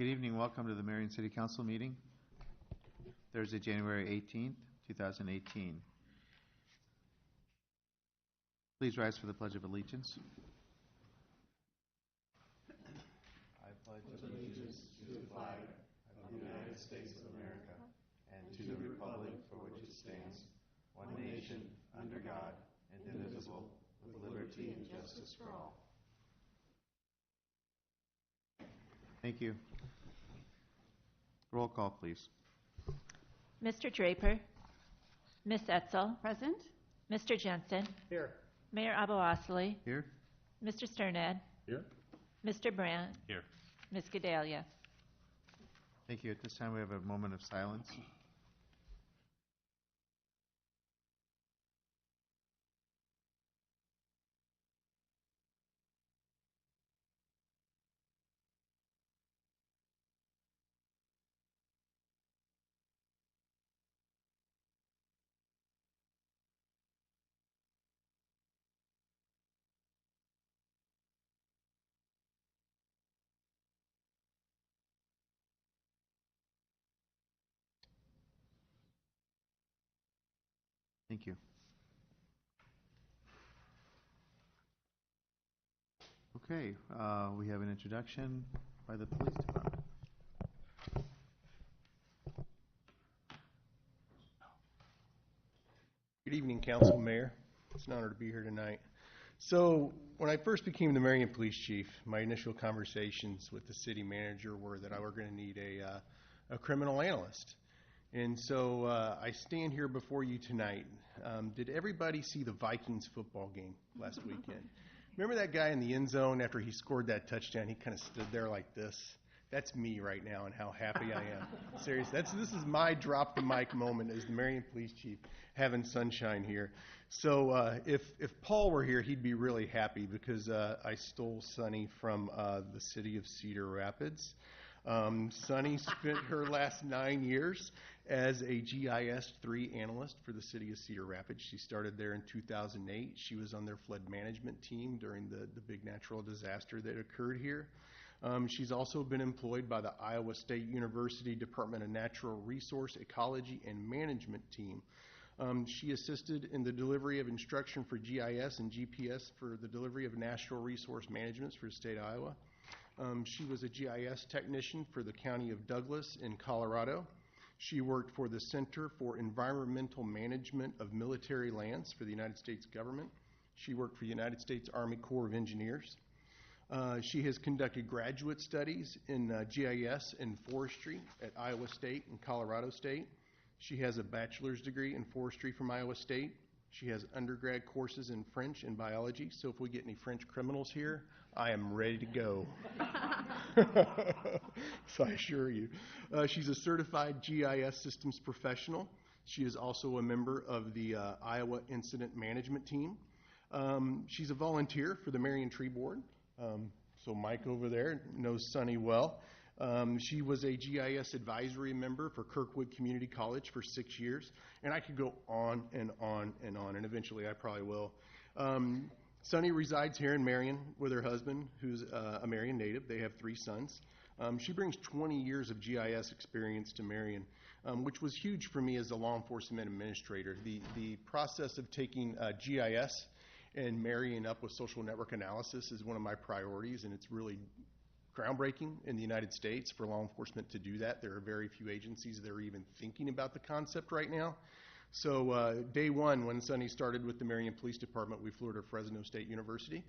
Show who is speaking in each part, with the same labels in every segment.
Speaker 1: Good evening. Welcome to the Marion City Council meeting, Thursday, January 18th, 2018. Please rise for the Pledge of Allegiance. I pledge allegiance to the flag of the United States of America and to the republic for which it stands, one nation, under God, indivisible, with liberty and justice for all. Thank you. Roll call, please.
Speaker 2: Mr. Draper. Ms. Etzel.
Speaker 3: Present.
Speaker 2: Mr. Jensen.
Speaker 4: Here.
Speaker 2: Mayor Aboasli.
Speaker 1: Here.
Speaker 2: Mr. Sternad.
Speaker 4: Here.
Speaker 2: Mr. Brandt.
Speaker 4: Here.
Speaker 2: Ms. Gedalia.
Speaker 1: Thank you. At this time, we have a moment of silence. Thank you. Okay, we have an introduction by the police department.
Speaker 4: Good evening, Council, Mayor. It's an honor to be here tonight. So, when I first became the Marion Police Chief, my initial conversations with the city manager were that I were going to need a criminal analyst. And so I stand here before you tonight. Did everybody see the Vikings football game last weekend? Remember that guy in the end zone after he scored that touchdown? He kind of stood there like this. That's me right now and how happy I am. Seriously, this is my drop the mic moment as the Marion Police Chief, having sunshine here. So if Paul were here, he'd be really happy because I stole Sunny from the city of Cedar Rapids. Sunny spent her last 9 years as a GIS 3 analyst for the city of Cedar Rapids. She started there in 2008. She was on their flood management team during the big natural disaster that occurred here. She's also been employed by the Iowa State University Department of Natural Resource Ecology and Management team. She assisted in the delivery of instruction for GIS and GPS for the delivery of natural resource management for the state of Iowa. She was a GIS technician for the county of Douglas in Colorado. She worked for the Center for Environmental Management of Military Lands for the United States government. She worked for the United States Army Corps of Engineers. She has conducted graduate studies in GIS and forestry at Iowa State and Colorado State. She has a bachelor's degree in forestry from Iowa State. She has undergrad courses in French and biology, so if we get any French criminals here, I am ready to go. So I assure you. She's a certified GIS systems professional. She is also a member of the Iowa Incident Management Team. She's a volunteer for the Marion Tree Board. So Mike over there knows Sunny well. She was a GIS advisory member for Kirkwood Community College for 6 years. And I could go on and on and on, and eventually I probably will. Sunny resides here in Marion with her husband, who's a Marion native. They have 3 sons. She brings 20 years of GIS experience to Marion, which was huge for me as a law enforcement administrator. The process of taking GIS and marrying up with social network analysis is one of my priorities, and it's really groundbreaking in the United States for law enforcement to do that. There are very few agencies that are even thinking about the concept right now. So day one, when Sunny started with the Marion Police Department, we flew her to Fresno State University,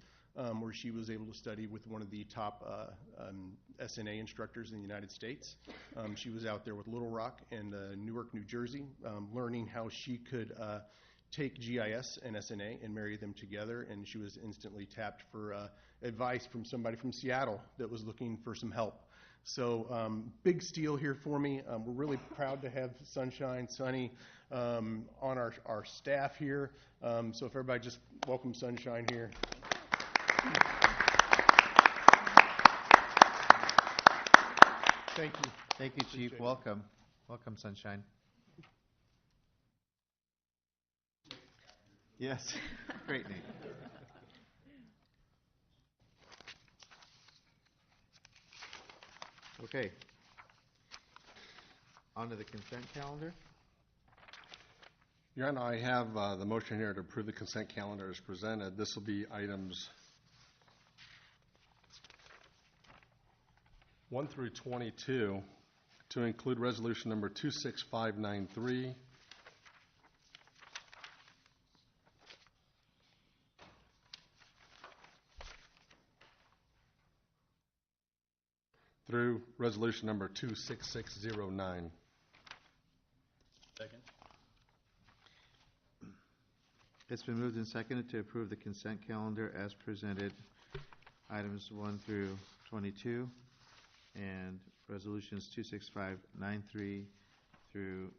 Speaker 4: where she was able to study with one of the top SNA instructors in the United States. She was out there with Little Rock and Newark, New Jersey, learning how she could take GIS and SNA and marry them together, and she was instantly tapped for advice from somebody from Seattle that was looking for some help. So big steal here for me. We're really proud to have Sunny on our staff here. So if everybody just welcome Sunshine here. Thank you.
Speaker 1: Thank you, Chief. Welcome. Welcome, Sunshine. Yes. Great, Nate. Okay. On to the consent calendar.
Speaker 3: Your Honor, I have the motion here to approve the consent calendar as presented. This will be items 1 through 22 to include resolution number 26593, through resolution number 26609.
Speaker 5: Second.
Speaker 1: It's been moved and seconded to approve the consent calendar as presented, items 1 through 22, and resolutions 26593 through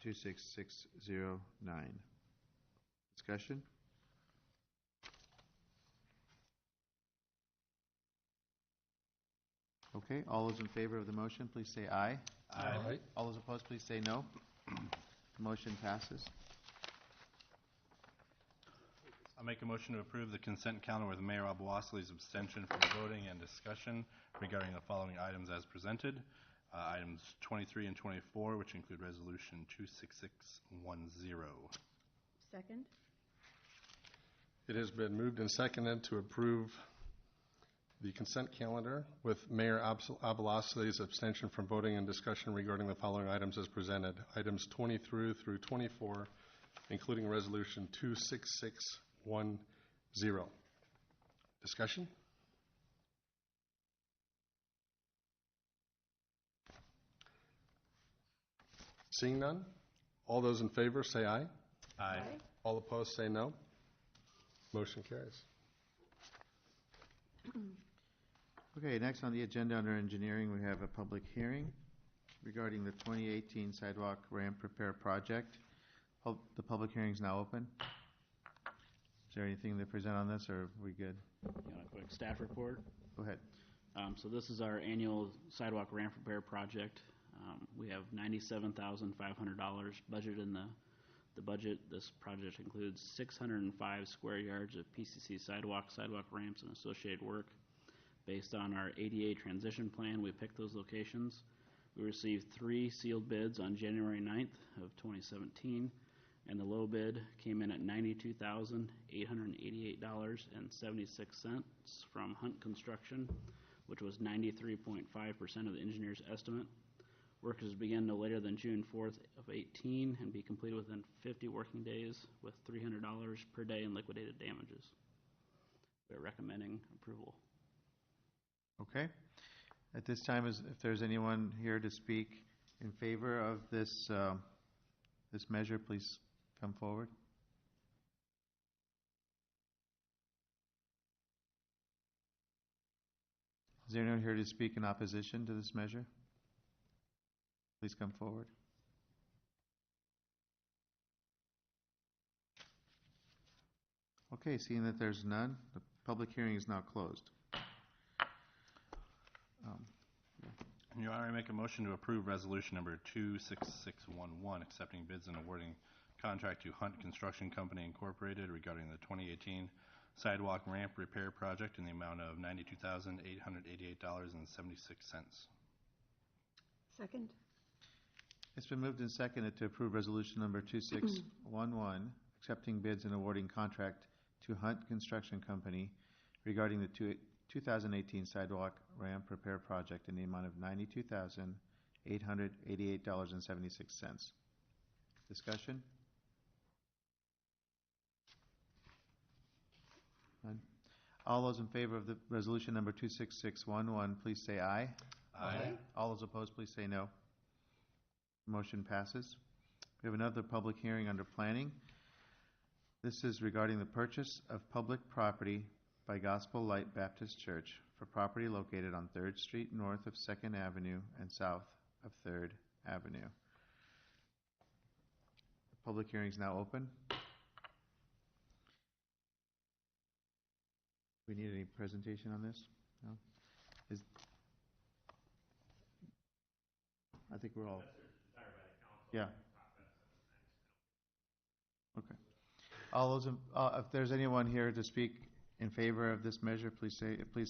Speaker 1: 26609. Discussion? Okay, all those in favor of the motion, please say aye.
Speaker 3: Aye.
Speaker 1: All those opposed, please say no. The motion passes.
Speaker 5: I'll make a motion to approve the consent calendar with Mayor Abouassali's abstention from voting and discussion regarding the following items as presented. Items 23 and 24, which include resolution 26610.
Speaker 6: Second?
Speaker 3: It has been moved and seconded to approve the consent calendar with Mayor Abouassali's abstention from voting and discussion regarding the following items as presented. Items 23 through 24, including resolution 26610. Discussion? Seeing none, all those in favor say aye.
Speaker 5: Aye.
Speaker 3: All opposed say no. Motion carries.
Speaker 1: Okay, next on the agenda under engineering, we have a public hearing regarding the 2018 sidewalk ramp repair project. The public hearing is now open. Is there anything to present on this, or are we good?
Speaker 7: A quick staff report.
Speaker 1: Go ahead.
Speaker 7: So this is our annual sidewalk ramp repair project. We have $97,500 budgeted in the budget. This project includes 605 square yards of PCC sidewalk ramps, and associated work. Based on our ADA transition plan, we picked those locations. We received 3 sealed bids on January 9th of 2017, and the low bid came in at $92,888.76 from Hunt Construction, which was 93.5% of the engineer's estimate. Work is begin no later than June 4th of 18 and be completed within 50 working days with $300 per day in liquidated damages. We're recommending approval.
Speaker 1: Okay. At this time, if there's anyone here to speak in favor of this this measure, please come forward. Is there anyone here to speak in opposition to this measure? Please come forward. Okay, seeing that there's none, the public hearing is now closed.
Speaker 5: Your Honor, I make a motion to approve resolution number 26611, accepting bids and awarding contract to Hunt Construction Company Incorporated regarding the 2018 sidewalk ramp repair project in the amount of $92,888.76.
Speaker 6: Second?
Speaker 1: It's been moved and seconded to approve resolution number 2611, accepting bids and awarding contract to Hunt Construction Company regarding the 2018 sidewalk ramp repair project in the amount of $92,888.76. Discussion? None. All those in favor of the resolution number 26611, please say aye.
Speaker 5: Aye.
Speaker 1: All those opposed, please say no. Motion passes. We have another public hearing under planning. This is regarding the purchase of public property by Gospel Light Baptist Church for property located on 3rd Street north of 2nd Avenue and south of 3rd Avenue. The public hearing is now open. We need any presentation on this? No? I think we're all... Yeah. Okay. All those, if there's anyone here to speak in favor of this measure, please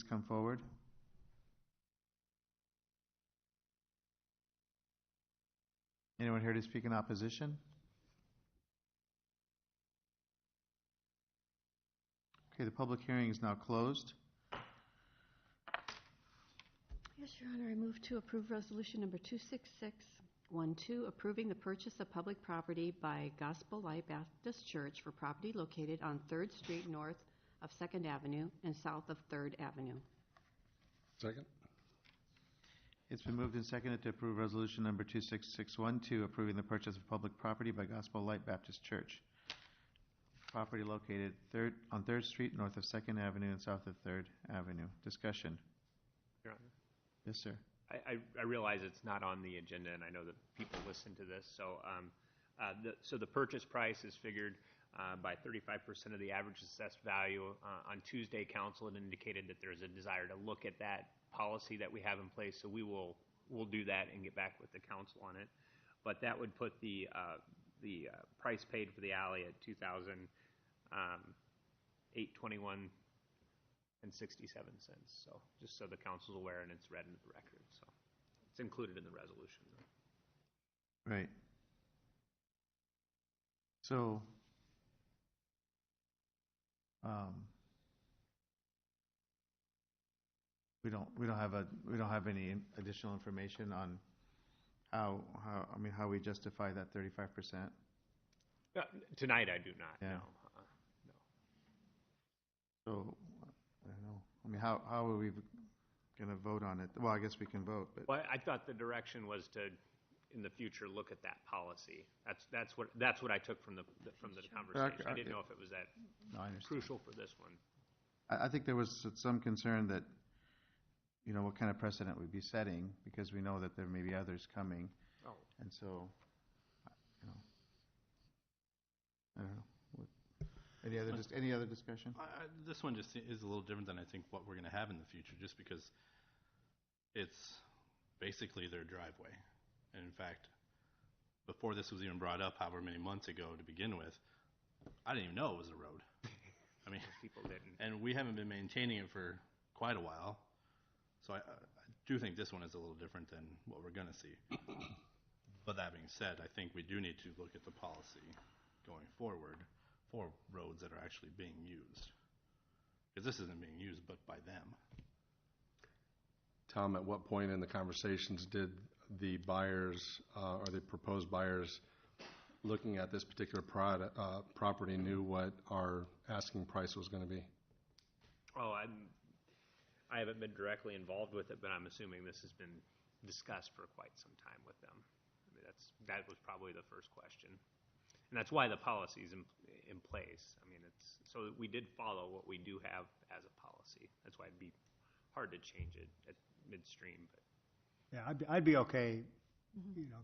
Speaker 1: come forward. Anyone here to speak in opposition? Okay, the public hearing is now closed.
Speaker 6: Yes, Your Honor, I move to approve resolution number 26612, approving the purchase of public property by Gospel Light Baptist Church for property located on 3rd Street north of 2nd Avenue and south of 3rd Avenue.
Speaker 3: Second?
Speaker 1: It's been moved and seconded to approve resolution number 26612, approving the purchase of public property by Gospel Light Baptist Church. Property located on 3rd Street north of 2nd Avenue and south of 3rd Avenue. Discussion.
Speaker 8: Your Honor,
Speaker 1: Yes, sir.
Speaker 8: I realize it's not on the agenda, and I know that people listen to this. So the purchase price is figured by 35% of the average assessed value. On Tuesday, council had indicated that there's a desire to look at that policy that we have in place. So we'll do that and get back with the council on it. But that would put the price paid for the alley at $2,821.67. So just so the council's aware and it's read into the record. So it's included in the resolution.
Speaker 1: Right. So, we don't have any additional information on how we justify that 35%.
Speaker 8: Tonight I do not.
Speaker 1: Yeah.
Speaker 8: No. No.
Speaker 1: So, I don't know. I mean, how are we going to vote on it? Well, I guess we can vote, but
Speaker 8: Well, I thought the direction was to, in the future, look at that policy. That's what I took from the conversation. I didn't know if it was that
Speaker 1: no, I understand.
Speaker 8: crucial for this one.
Speaker 1: I think there was some concern that, what kind of precedent we'd be setting, because we know that there may be others coming.
Speaker 8: Oh.
Speaker 1: And so, I don't know. Any other discussion?
Speaker 5: This one just is a little different than I think what we're going to have in the future, just because it's basically their driveway. And in fact, before this was even brought up, however many months ago to begin with, I didn't even know it was a road. I mean,
Speaker 8: People didn't.
Speaker 5: and we haven't been maintaining it for quite a while. So I do think this one is a little different than what we're going to see. But that being said, I think we do need to look at the policy going forward for roads that are actually being used. Because this isn't being used but by them.
Speaker 3: Tom, at what point in the conversations did the buyers or the proposed buyers looking at this particular property knew what our asking price was going to be?
Speaker 8: Oh, I haven't been directly involved with it, but I'm assuming this has been discussed for quite some time with them. I mean, that was probably the first question. And that's why the policy is in place. I mean, it's so that we did follow what we do have as a policy. That's why it'd be hard to change it at midstream. But
Speaker 9: Yeah, I'd be okay,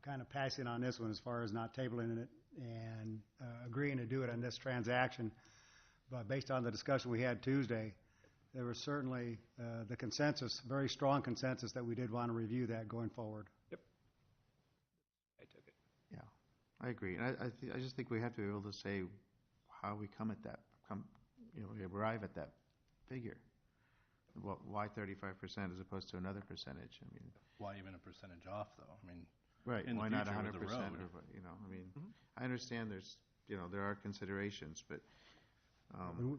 Speaker 9: kind of passing on this one as far as not tabling it and agreeing to do it on this transaction. But based on the discussion we had Tuesday, there was certainly the consensus, very strong consensus, that we did want to review that going forward.
Speaker 8: yep, I took it.
Speaker 1: Yeah, I agree. And I just think we have to be able to say how we we arrive at that figure. Why 35% as opposed to another percentage? I mean,
Speaker 5: Why even a percentage off, though? I mean,
Speaker 1: right?
Speaker 5: in the
Speaker 1: Why not
Speaker 5: future
Speaker 1: 100%?
Speaker 5: with the road.
Speaker 1: I mean, I understand there are considerations, but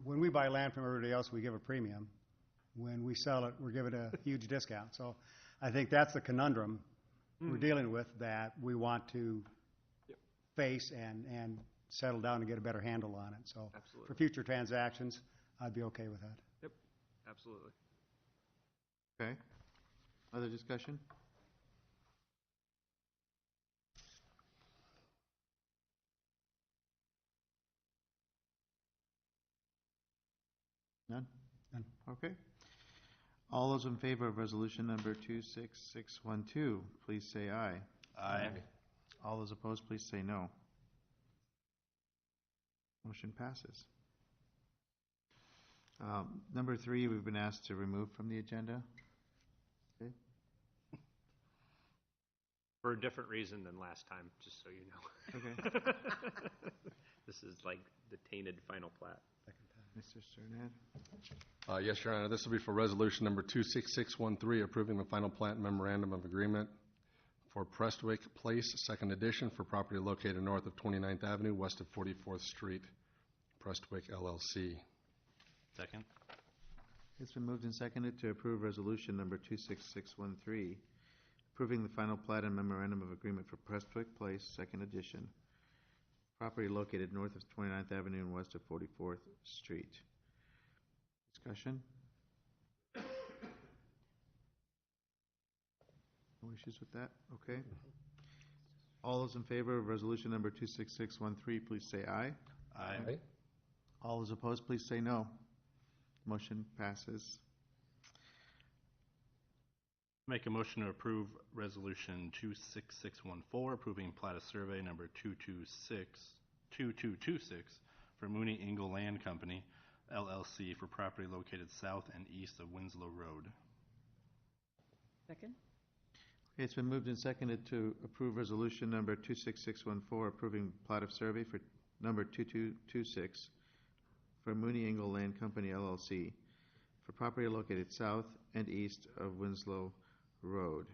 Speaker 9: When we buy land from everybody else, we give a premium. When we sell it, we're given a huge discount. So I think that's the conundrum we're dealing with, that we want to face and settle down and get a better handle on it. So
Speaker 8: Absolutely.
Speaker 9: for future transactions, I'd be okay with that.
Speaker 8: Yep, absolutely.
Speaker 1: okay. Other discussion? None?
Speaker 9: None.
Speaker 1: Okay. All those in favor of resolution number 26612, please say aye.
Speaker 5: Aye.
Speaker 1: All those opposed, please say no. Motion passes. Number 3, we've been asked to remove from the agenda. Okay.
Speaker 8: For a different reason than last time, just so you know.
Speaker 1: Okay.
Speaker 8: This is like the tainted final plat.
Speaker 1: Mr. Sternad?
Speaker 3: Yes, Your Honor. This will be for resolution number 26613, approving the final plat memorandum of agreement for Prestwick Place, second edition, for property located north of 29th Avenue, west of 44th Street, Prestwick LLC.
Speaker 5: Second.
Speaker 1: It's been moved and seconded to approve resolution number 26613, approving the final plat and memorandum of agreement for Prestwick Place, second edition, property located north of 29th Avenue and west of 44th Street. Discussion? No issues with that? Okay. All those in favor of resolution number 26613, please say aye.
Speaker 5: Aye.
Speaker 1: All those opposed, please say no. Motion passes.
Speaker 5: Make a motion to approve resolution 26614, approving plat of survey number 2226 for Mooney Ingle Land Company, LLC, for property located south and east of Winslow Road.
Speaker 6: Second?
Speaker 1: Okay, it's been moved and seconded to approve resolution number 26614, approving plat of survey for number 2226 for Mooney Ingle Land Company, LLC, for property located south and east of Winslow Road.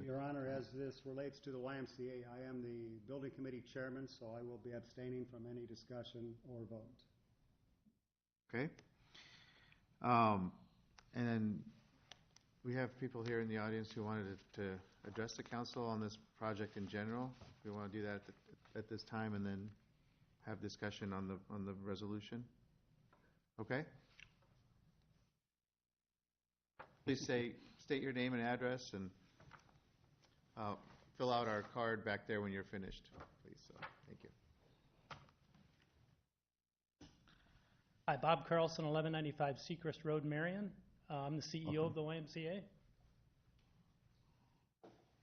Speaker 9: Your Honor, as this relates to the YMCA, I am the building committee chairman, so I will be abstaining from any discussion or vote.
Speaker 1: Okay. And then we have people here in the audience who wanted to address the council on this project in general. We want to do that at this time and then have discussion on the resolution. Okay? Please state your name and address and fill out our card back there when you're finished, please. So, thank you.
Speaker 10: Hi, Bob Carlson, 1195 Seacrest Road, Marion. I'm the CEO of the YMCA.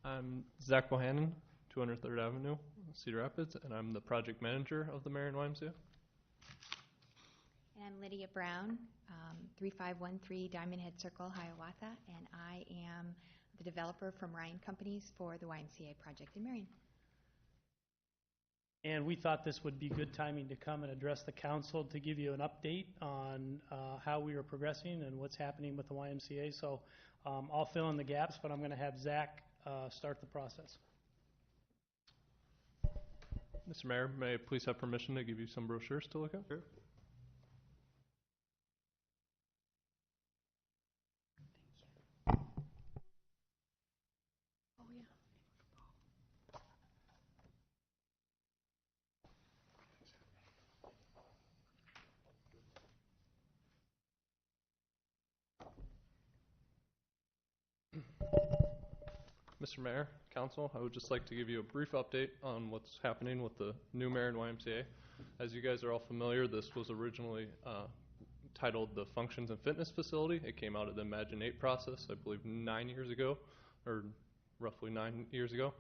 Speaker 11: I'm Zach Bohannon, 203rd Avenue, Cedar Rapids, and I'm the project manager of the Marion YMCA.
Speaker 12: And I'm Lydia Brown, 3513 Diamond Head Circle, Hiawatha, and I am the developer from Ryan Companies for the YMCA project in Marion.
Speaker 10: And we thought this would be good timing to come and address the council to give you an update on how we are progressing and what's happening with the YMCA. So I'll fill in the gaps, but I'm going to have Zach start the process.
Speaker 11: Mr. Mayor, may I please have permission to give you some brochures to look at?
Speaker 1: Sure.
Speaker 12: Oh, yeah.
Speaker 11: Mr. Mayor, Council, I would just like to give you a brief update on what's happening with the new Marion YMCA. As you guys are all familiar, this was originally titled the Functions and Fitness Facility. It came out of the Imagine 8 process, I believe 9 years ago, or roughly 9 years ago.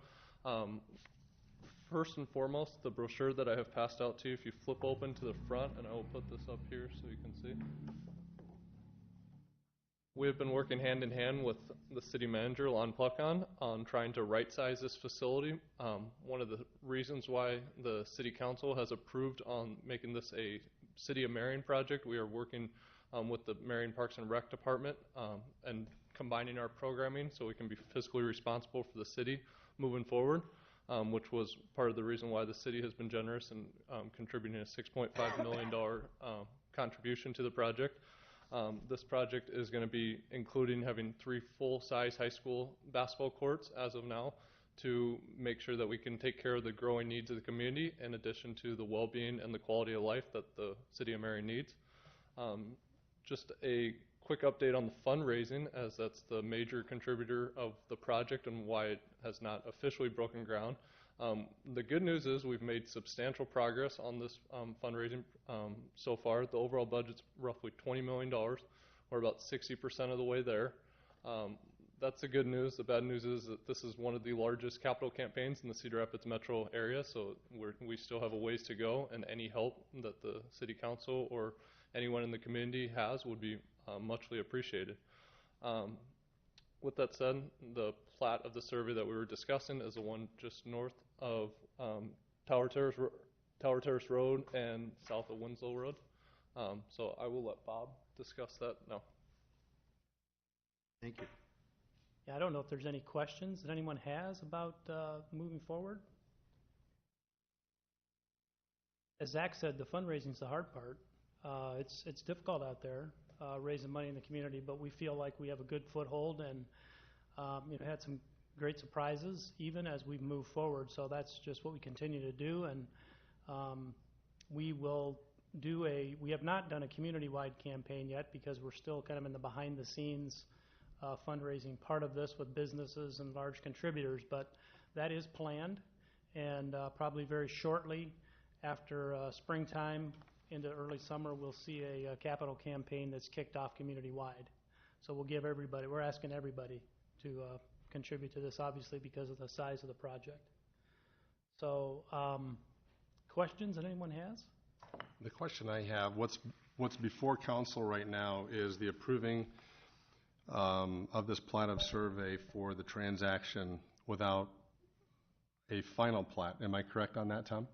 Speaker 11: First and foremost, the brochure that I have passed out to you, if you flip open to the front, and I will put this up here so you can see. We have been working hand in hand with the city manager, Lon Pluckon, on trying to right-size this facility. One of the reasons why the city council has approved on making this a City of Marion project, we are working with the Marion Parks and Rec Department and combining our programming so we can be fiscally responsible for the city moving forward, which was part of the reason why the city has been generous in contributing a $6.5 million contribution to the project. This project is going to be including having 3 full-size high school basketball courts as of now to make sure that we can take care of the growing needs of the community in addition to the well-being and the quality of life that the City of Marion needs. Just a quick update on the fundraising, as that's the major contributor of the project and why it has not officially broken ground. The good news is we've made substantial progress on this fundraising so far. The overall budget's roughly $20 million. We're about 60% of the way there. That's the good news. The bad news is that this is one of the largest capital campaigns in the Cedar Rapids metro area, so we still have a ways to go, and any help that the city council or anyone in the community has would be muchly appreciated. With that said, the plat of the survey that we were discussing is the one just north of Tower Terrace Road and south of Winslow Road. So I will let Bob discuss that now.
Speaker 1: Thank you.
Speaker 10: Yeah, I don't know if there's any questions that anyone has about moving forward. As Zach said, the fundraising's the hard part. It's difficult out there raising money in the community, but we feel like we have a good foothold and had some great surprises even as we move forward. So that's just what we continue to do, and we will do we have not done a community-wide campaign yet because we're still kind of in the behind-the-scenes fundraising part of this with businesses and large contributors, but that is planned, and probably very shortly after springtime into early summer, we'll see a capital campaign that's kicked off community-wide. So we're asking everybody to contribute to this, obviously, because of the size of the project. So, questions that anyone has?
Speaker 3: The question I have, what's before council right now is the approving of this plat of survey for the transaction without a final plat. Am I correct on that, Tom?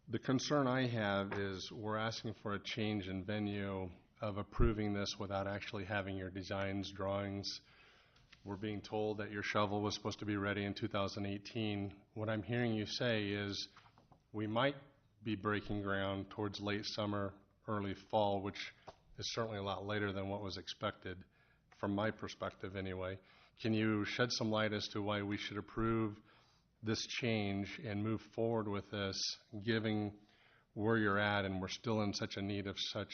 Speaker 3: The concern I have is we're asking for a change in venue of approving this without actually having your designs, drawings. We're being told that your shovel was supposed to be ready in 2018. What I'm hearing you say is we might be breaking ground towards late summer, early fall, which is certainly a lot later than what was expected from my perspective anyway. Can you shed some light as to why we should approve this change and move forward with this, given where you're at and we're still in such a need of such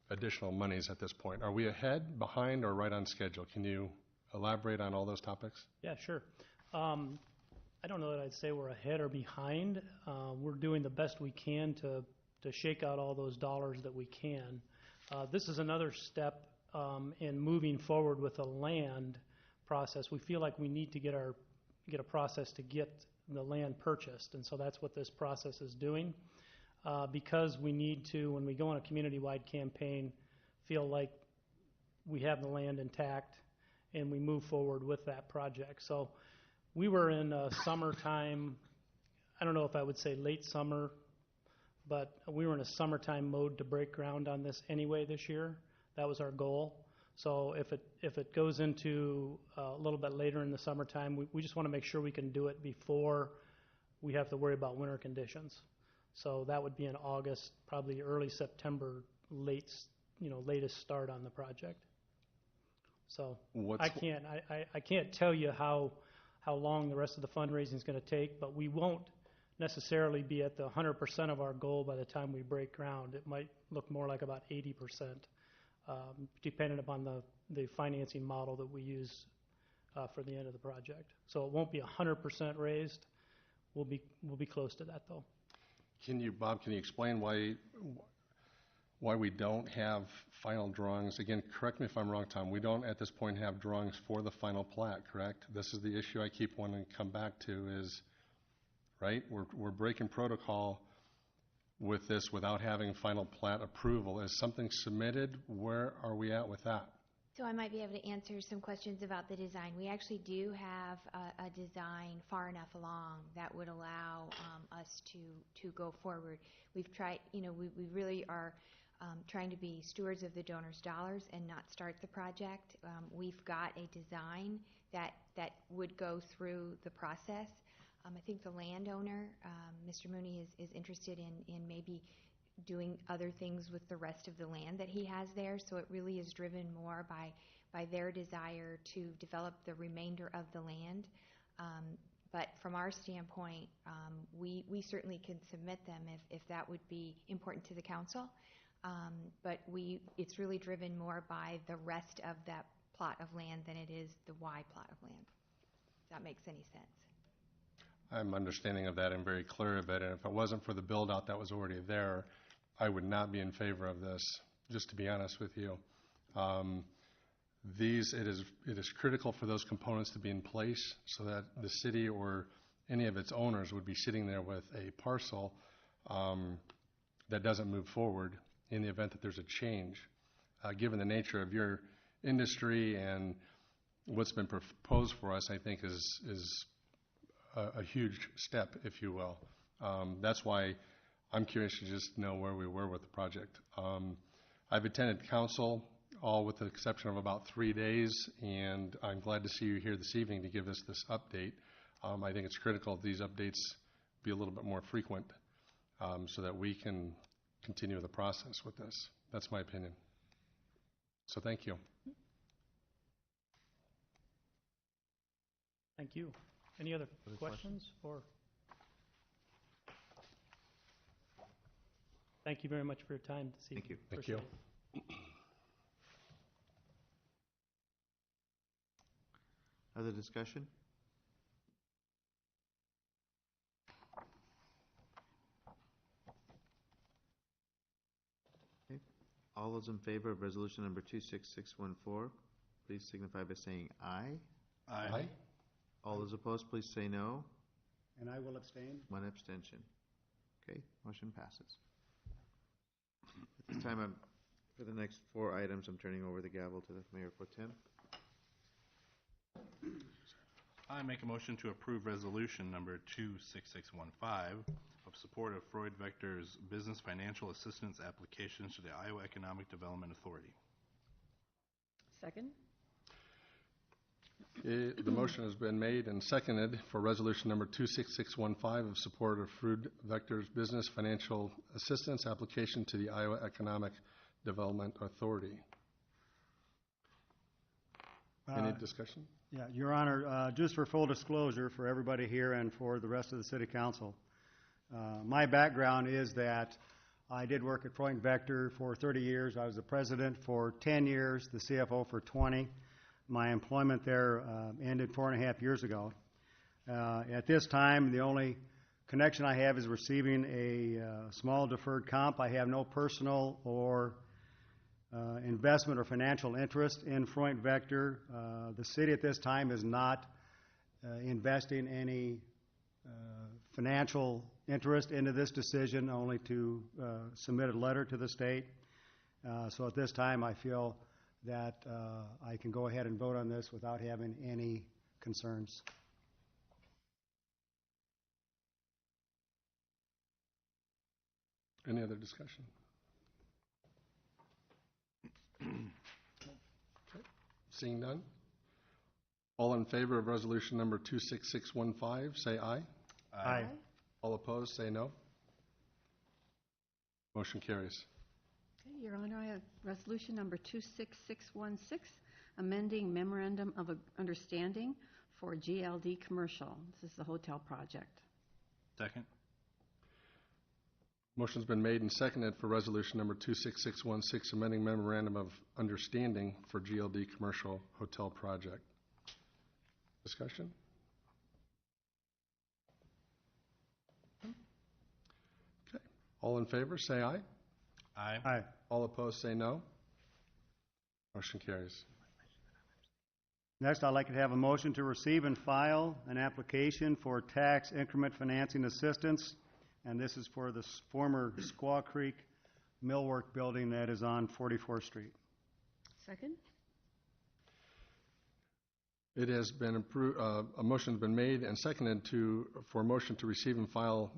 Speaker 3: additional monies at this point? Are we ahead, behind, or right on schedule? Can you elaborate on all those topics?
Speaker 10: Yeah, sure. I don't know that I'd say we're ahead or behind. We're doing the best we can to shake out all those dollars that we can. This is another step in moving forward with the land process. We feel like we need to get a process to get the land purchased, and so that's what this process is doing. Because we need to, when we go on a community-wide campaign, feel like we have the land intact and we move forward with that project. So we were in summertime, I don't know if I would say late summer, but we were in a summertime mode to break ground on this anyway this year. That was our goal. So if it goes into a little bit later in the summertime, we just want to make sure we can do it before we have to worry about winter conditions. So that would be in August, probably early September, latest start on the project. So I can't tell you how long the rest of the fundraising is going to take, but we won't necessarily be at the 100% of our goal by the time we break ground. It might look more like about 80%, depending upon the financing model that we use for the end of the project. So it won't be 100% raised. We'll be close to that, though.
Speaker 3: Bob, can you explain why we don't have final drawings? Again, correct me if I'm wrong, Tom. We don't at this point have drawings for the final plat, correct? This is the issue I keep wanting to come back to is, right, we're breaking protocol with this without having final plat approval. Is something submitted? Where are we at with that?
Speaker 12: So I might be able to answer some questions about the design. We actually do have a design far enough along that would allow us to go forward. We've tried, we really are trying to be stewards of the donors' dollars and not start the project. We've got a design that would go through the process. I think the landowner, Mr. Mooney, is interested in maybe doing other things with the rest of the land that he has there. So it really is driven more by their desire to develop the remainder of the land. But from our standpoint, we certainly can submit them if that would be important to the council. But it's really driven more by the rest of that plot of land than it is the Y plot of land, if that makes any sense.
Speaker 3: I'm understanding of that and very clear of it. And if it wasn't for the build-out that was already there, I would not be in favor of this, just to be honest with you. It is critical for those components to be in place so that the city or any of its owners would be sitting there with a parcel that doesn't move forward in the event that there's a change. Given the nature of your industry and what's been proposed for us, I think is a huge step, if you will. That's why I'm curious to just know where we were with the project. I've attended council all with the exception of about 3 days, and I'm glad to see you here this evening to give us this update. I think it's critical that these updates be a little bit more frequent so that we can continue the process with this. That's my opinion. So thank you.
Speaker 10: Thank you. Any other questions? Or thank you very much for your time this evening.
Speaker 1: Thank you.
Speaker 3: Thank you.
Speaker 1: Other discussion? Okay. All those in favor of resolution number 26614, please signify by saying aye.
Speaker 3: Aye.
Speaker 1: All those opposed, please say no.
Speaker 9: And I will abstain.
Speaker 1: One abstention. Okay, motion passes. At this time, for the next 4 items, I'm turning over the gavel to the Mayor Pro Tem.
Speaker 5: I make a motion to approve resolution number 26615 of support of Freud Vector's business financial assistance applications to the Iowa Economic Development Authority.
Speaker 6: Second?
Speaker 3: The motion has been made and seconded for resolution number 26615 of support of Freud Vector's business financial assistance application to the Iowa Economic Development Authority. Any discussion?
Speaker 9: Yeah, Your Honor, just for full disclosure for everybody here and for the rest of the City Council, my background is that I did work at Freud Vector for 30 years. I was the president for 10 years, the CFO for 20. My employment there ended 4.5 years ago. At this time, the only connection I have is receiving a small deferred comp. I have no personal or investment or financial interest in Freud Vector. The city at this time is not investing any financial interest into this decision, only to submit a letter to the state. So at this time, I feel that I can go ahead and vote on this without having any concerns.
Speaker 3: Any other discussion? Okay. Seeing none. All in favor of resolution number 26615, say aye.
Speaker 9: Aye.
Speaker 3: All opposed, say no. Motion carries.
Speaker 6: Okay, Your Honor, I have resolution number 26616, amending memorandum of understanding for GLD Commercial. This is the hotel project.
Speaker 5: Second.
Speaker 3: Motion's been made and seconded for resolution number 26616, amending memorandum of understanding for GLD Commercial Hotel Project. Discussion? Okay. All in favor, say aye.
Speaker 5: Aye.
Speaker 9: Aye.
Speaker 3: All opposed, say no. Motion carries.
Speaker 9: Next, I'd like to have a motion to receive and file an application for tax increment financing assistance, and this is for the former Squaw Creek Millwork building that is on 44th Street.
Speaker 6: Second?
Speaker 3: It has been approved, a motion has been made and seconded for a motion to receive and file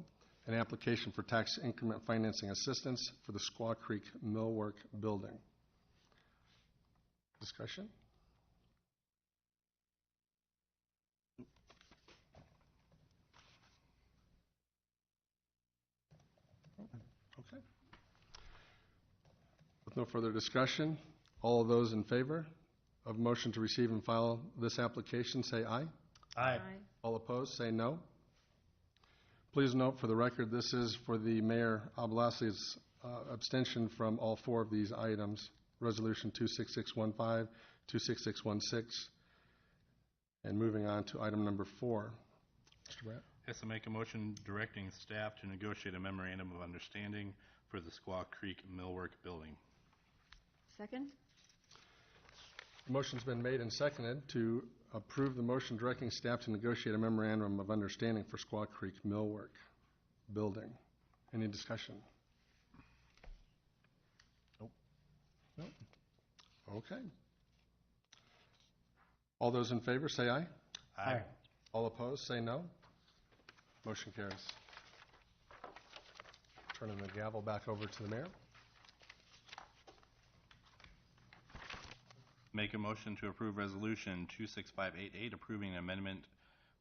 Speaker 3: an application for tax increment financing assistance for the Squaw Creek Millwork building. Discussion? Okay. With no further discussion, all of those in favor of motion to receive and file this application, say aye.
Speaker 9: Aye.
Speaker 3: All opposed, say no. Please note for the record, this is for the Mayor Ablassi's abstention from all 4 of these items, Resolution 26615, 26616, and moving on to item number 4. Mr. Brandt?
Speaker 5: Yes, I make a motion directing staff to negotiate a memorandum of understanding for the Squaw Creek Millwork building.
Speaker 6: Second?
Speaker 3: The motion's been made and seconded to approve the motion directing staff to negotiate a memorandum of understanding for Squaw Creek Millwork building. Any discussion? Nope. Nope. Okay. All those in favor, say aye.
Speaker 5: Aye.
Speaker 3: All opposed, say no. Motion carries. Turning the gavel back over to the mayor.
Speaker 5: Make a motion to approve Resolution 26588, approving an amendment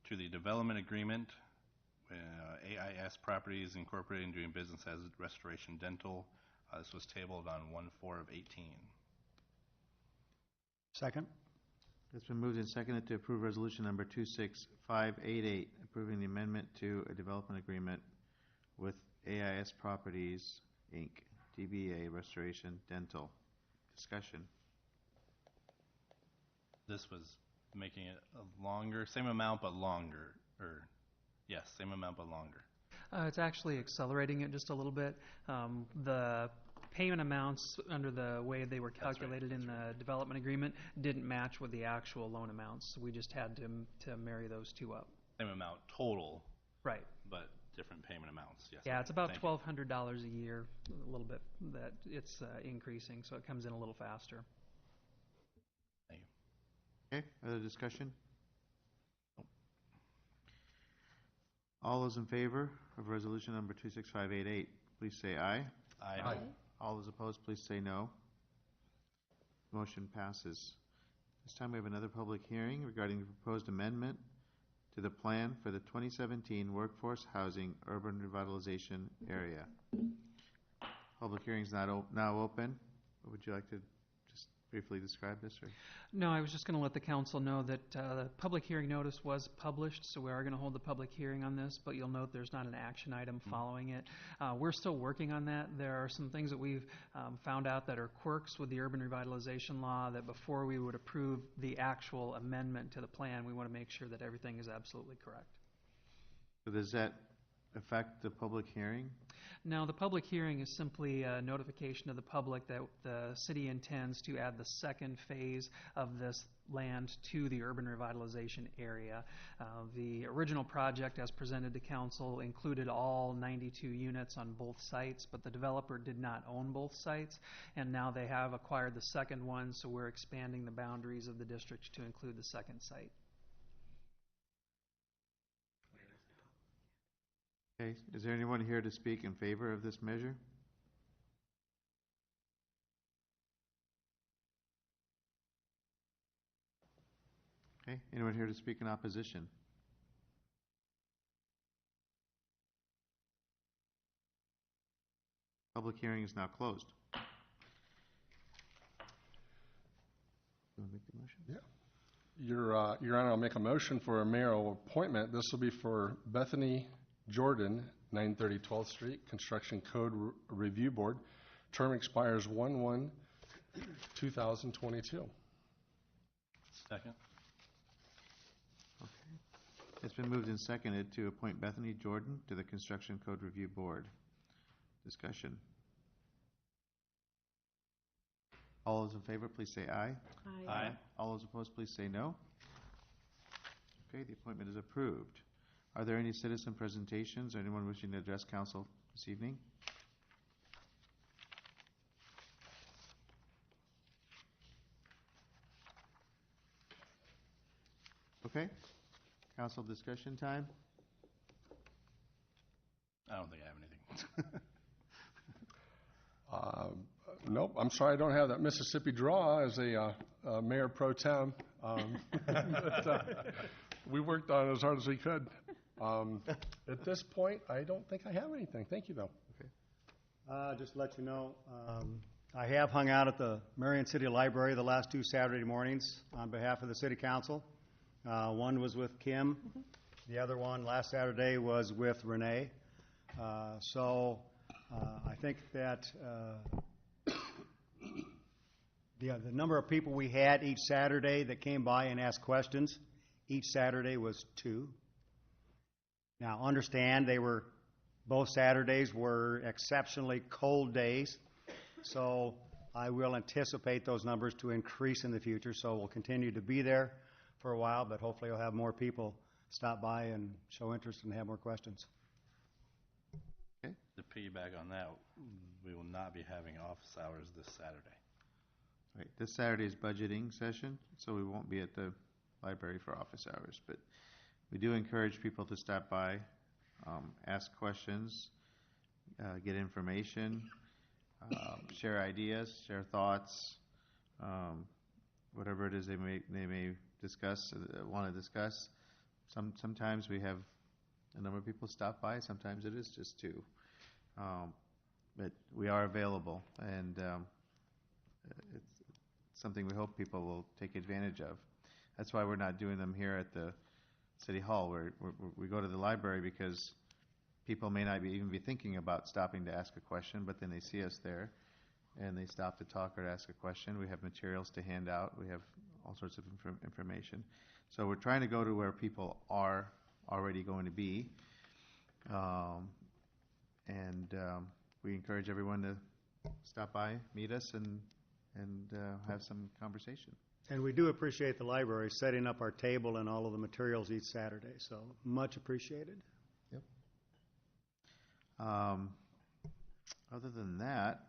Speaker 5: to the development agreement AIS Properties Incorporated doing business as Restoration Dental. This was tabled on 1/4/18.
Speaker 9: Second?
Speaker 1: It's been moved and seconded to approve resolution number 26588, approving the amendment to a development agreement with AIS Properties, Inc., DBA Restoration Dental. Discussion.
Speaker 5: This was making it longer, same amount but longer, or yes, same amount but longer.
Speaker 13: It's actually accelerating it just a little bit. The payment amounts under the way they were calculated in the development agreement didn't match with the actual loan amounts. So we just had to marry those two up.
Speaker 5: Same amount total,
Speaker 13: Right.
Speaker 5: but different payment amounts. Yes.
Speaker 13: Yeah, it's about
Speaker 5: Thank you.
Speaker 13: $1,200 a year, a little bit that it's increasing, so it comes in a little faster.
Speaker 5: Thank you.
Speaker 1: Okay, other discussion? All those in favor of resolution number 26588, please say aye.
Speaker 5: Aye.
Speaker 1: All those opposed, please say no. Motion passes. This time we have another public hearing regarding the proposed amendment to the plan for the 2017 Workforce Housing Urban Revitalization Area. Public hearing is now open. Would you like to just briefly describe this? Or?
Speaker 13: No, I was just going to let the council know that the public hearing notice was published, so we are going to hold the public hearing on this, but you'll note there's not an action item following it. We're still working on that. There are some things that we've found out that are quirks with the urban revitalization law that before we would approve the actual amendment to the plan, we want to make sure that everything is absolutely correct.
Speaker 1: So does that affect the public hearing?
Speaker 13: Now, the public hearing is simply a notification of the public that the city intends to add the second phase of this land to the urban revitalization area. The original project, as presented to council, included all 92 units on both sites, but the developer did not own both sites, and now they have acquired the second one, so we're expanding the boundaries of the district to include the second site.
Speaker 1: Okay, is there anyone here to speak in favor of this measure? Okay, anyone here to speak in opposition? Public hearing is now closed. You want to make the motion?
Speaker 3: Yeah. Your Honor, I'll make a motion for a mayoral appointment. This will be for Bethany Jordan, 930 12th Street, Construction Code Review Board. Term expires 1/1/2022.
Speaker 5: Second.
Speaker 1: Okay. It's been moved and seconded to appoint Bethany Jordan to the Construction Code Review Board. Discussion. All those in favor, please say aye.
Speaker 5: Aye.
Speaker 1: All those opposed, please say no. Okay, the appointment is approved. Are there any citizen presentations or anyone wishing to address council this evening? Okay, council discussion time.
Speaker 5: I don't think I have anything.
Speaker 3: Nope, I'm sorry I don't have that Mississippi draw as a mayor pro tem. But, we worked on it as hard as we could. At this point, I don't think I have anything. Thank you, though.
Speaker 1: Okay.
Speaker 9: Just to let you know, I have hung out at the Marion City Library the last 2 Saturday mornings on behalf of the city council. One was with Kim. The other one last Saturday was with Renee. So I think that the number of people we had each Saturday that came by and asked questions each Saturday was 2. Now, understand both Saturdays were exceptionally cold days, so I will anticipate those numbers to increase in the future, so we'll continue to be there for a while, but hopefully you'll have more people stop by and show interest and have more questions.
Speaker 1: Okay.
Speaker 5: To piggyback on that, we will not be having office hours this Saturday.
Speaker 1: Right. This Saturday is budgeting session, so we won't be at the library for office hours, but we do encourage people to stop by, ask questions, get information, share ideas, share thoughts, whatever it is they may discuss, want to discuss. Sometimes we have a number of people stop by. Sometimes it is just two. But we are available, and it's something we hope people will take advantage of. That's why we're not doing them here at the City Hall. We go to the library because people may not even be thinking about stopping to ask a question, but then they see us there, and they stop to talk or to ask a question. We have materials to hand out. We have all sorts of information. So we're trying to go to where people are already going to be, and we encourage everyone to stop by, meet us, and have some conversation.
Speaker 9: And we do appreciate the library setting up our table and all of the materials each Saturday, so much appreciated.
Speaker 1: Yep. Other than that,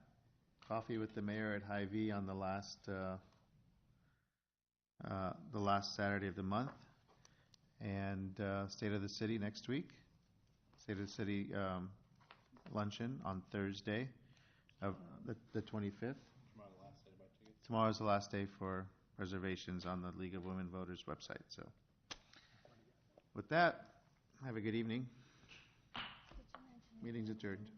Speaker 1: coffee with the mayor at Hy-Vee on the last Saturday of the month, and State of the City next week. State of the City luncheon on Thursday of the 25th. Tomorrow's the last day for reservations on the League of Women Voters website. So with that, have a good evening. Meeting's adjourned.